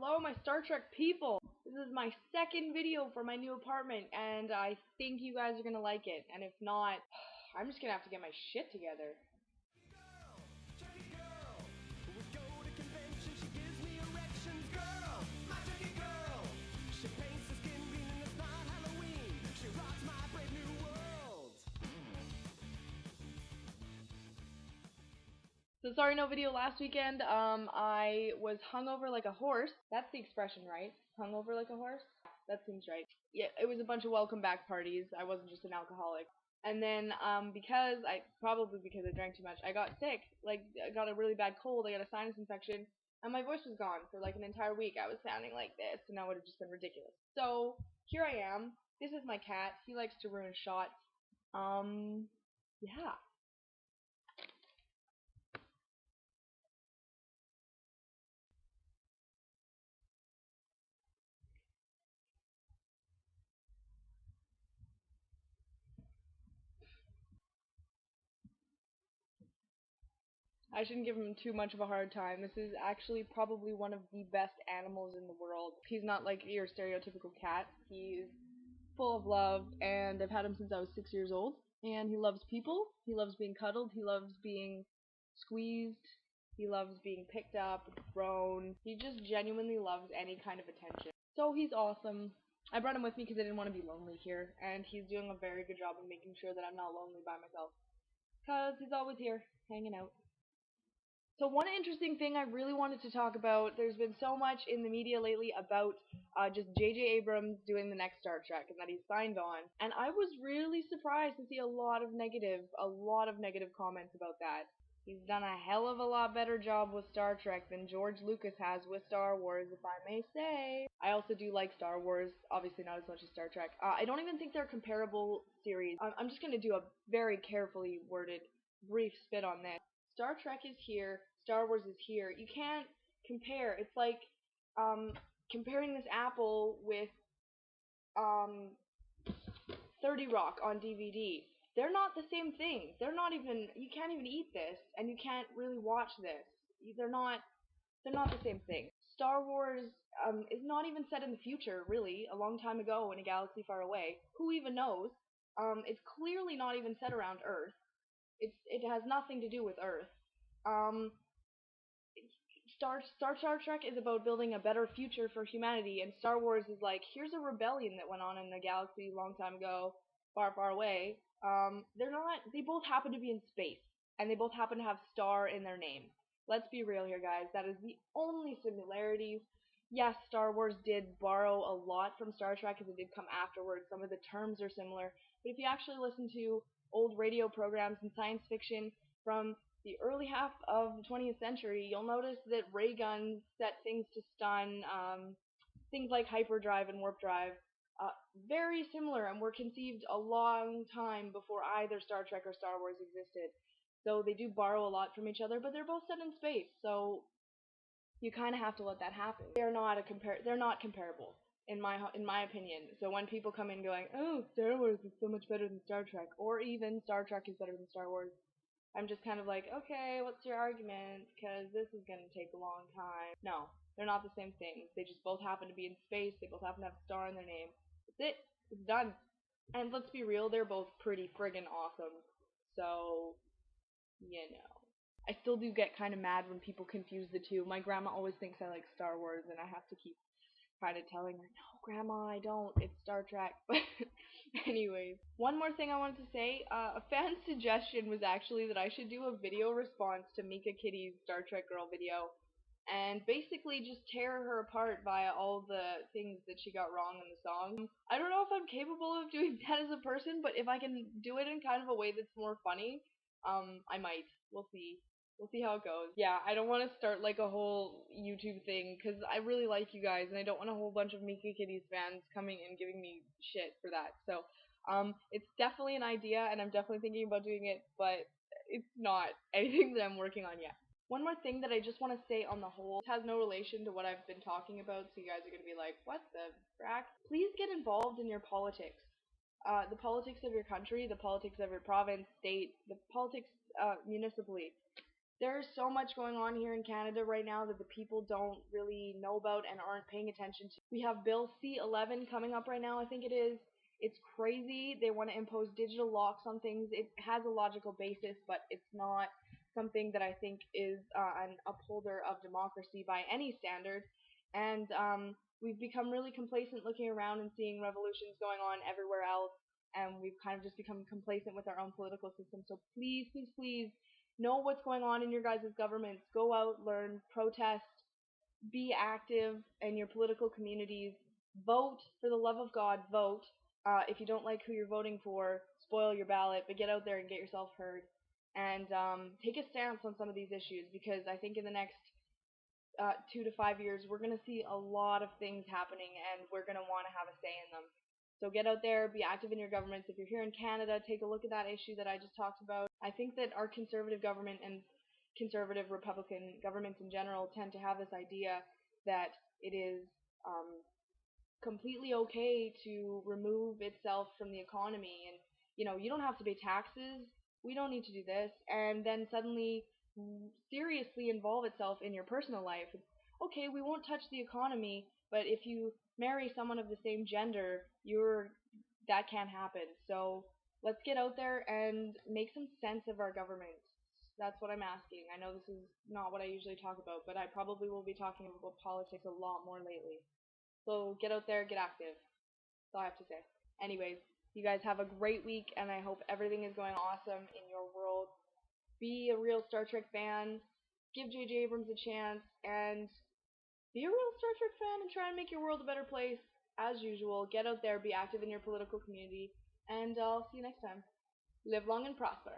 Hello, my Star Trek people! This is my second video for my new apartment, and I think you guys are gonna like it. And if not, I'm just gonna have to get my shit together. So sorry, no video last weekend. I was hungover like a horse. That's the expression, right? Hungover like a horse? That seems right. Yeah, it was a bunch of welcome back parties. I wasn't just an alcoholic. And then, because I drank too much, I got sick. Like, I got a really bad cold. I got a sinus infection, and my voice was gone for like an entire week. I was sounding like this, and that would have just been ridiculous. So here I am. This is my cat. He likes to ruin shots. Yeah. I shouldn't give him too much of a hard time. This is actually probably one of the best animals in the world. He's not like your stereotypical cat. He's full of love, and I've had him since I was 6 years old. And he loves people. He loves being cuddled. He loves being squeezed. He loves being picked up, thrown. He just genuinely loves any kind of attention. So he's awesome. I brought him with me because I didn't want to be lonely here, and he's doing a very good job of making sure that I'm not lonely by myself. Because he's always here, hanging out. So one interesting thing I really wanted to talk about, there's been so much in the media lately about just J.J. Abrams doing the next Star Trek and that he's signed on. And I was really surprised to see a lot of negative comments about that. He's done a hell of a lot better job with Star Trek than George Lucas has with Star Wars, if I may say. I also do like Star Wars, obviously not as much as Star Trek. I don't even think they're comparable series. I'm just going to do a very carefully worded, brief spit on this. Star Trek is here, Star Wars is here. You can't compare. It's like comparing this apple with 30 Rock on DVD. They're not the same thing. They're not even, you can't even eat this, and you can't really watch this. They're not the same thing. Star Wars is not even set in the future, really, a long time ago in a galaxy far away. Who even knows? It's clearly not even set around Earth. It has nothing to do with Earth. Star Trek is about building a better future for humanity, and Star Wars is like, here's a rebellion that went on in a galaxy a long time ago, far, far away. They both happen to be in space, and they both happen to have star in their name. Let's be real here, guys. That is the only similarities. Yes, Star Wars did borrow a lot from Star Trek because it did come afterwards. Some of the terms are similar, but if you actually listen to old radio programs and science fiction from the early half of the 20th century, you'll notice that ray guns set things to stun, things like hyperdrive and warp drive, very similar, and were conceived a long time before either Star Trek or Star Wars existed. So they do borrow a lot from each other, but they're both set in space, so you kind of have to let that happen. They're not comparable in my opinion. So when people come in going, "Oh, Star Wars is so much better than Star Trek," or even Star Trek is better than Star Wars, I'm just kind of like, okay, what's your argument? Because this is going to take a long time. No, they're not the same thing. They just both happen to be in space. They both happen to have a star in their name. That's it. It's done. And let's be real, they're both pretty friggin' awesome. So, you know. I still do get kind of mad when people confuse the two. My grandma always thinks I like Star Wars, and I have to keep kind of telling her, no, Grandma, I don't. It's Star Trek. But anyways, one more thing I wanted to say. A fan suggestion was actually that I should do a video response to Mika Kitty's Star Trek Girl video, and basically just tear her apart via all the things that she got wrong in the song. I don't know if I'm capable of doing that as a person, but if I can do it in kind of a way that's more funny, I might. We'll see. We'll see how it goes. Yeah, I don't want to start like a whole YouTube thing, because I really like you guys, and I don't want a whole bunch of Mika Kitties fans coming and giving me shit for that. So, it's definitely an idea, and I'm definitely thinking about doing it, but it's not anything that I'm working on yet. One more thing that I just want to say on the whole, has no relation to what I've been talking about, so you guys are going to be like, what the frack? Please get involved in your politics. The politics of your country, the politics of your province, state, the politics municipally. There's so much going on here in Canada right now that the people don't really know about and aren't paying attention to. We have Bill C-11 coming up right now, I think it is. It's crazy. They want to impose digital locks on things. It has a logical basis, but it's not something that I think is an upholder of democracy by any standard. And we've become really complacent looking around and seeing revolutions going on everywhere else, and we've kind of just become complacent with our own political system. So please, please, please know what's going on in your guys' governments. Go out, learn, protest, be active in your political communities. Vote, for the love of God, vote. If you don't like who you're voting for, spoil your ballot, but get out there and get yourself heard. And take a stance on some of these issues, because I think in the next 2 to 5 years, we're going to see a lot of things happening, and we're going to want to have a say in them. So get out there, be active in your governments. If you're here in Canada, take a look at that issue that I just talked about. I think that our conservative government and conservative Republican governments in general tend to have this idea that it is completely okay to remove itself from the economy, and you don't have to pay taxes, we don't need to do this, and then suddenly seriously involve itself in your personal life. It's, okay, we won't touch the economy, but if you marry someone of the same gender, that can't happen. So let's get out there and make some sense of our government. That's what I'm asking. I know this is not what I usually talk about, but I probably will be talking about politics a lot more lately. So get out there, get active. That's all I have to say. Anyways, you guys have a great week, and I hope everything is going awesome in your world. Be a real Star Trek fan. Give J.J. Abrams a chance, and be a real Star Trek fan and try and make your world a better place. As usual, get out there, be active in your political community, and I'll see you next time. Live long and prosper.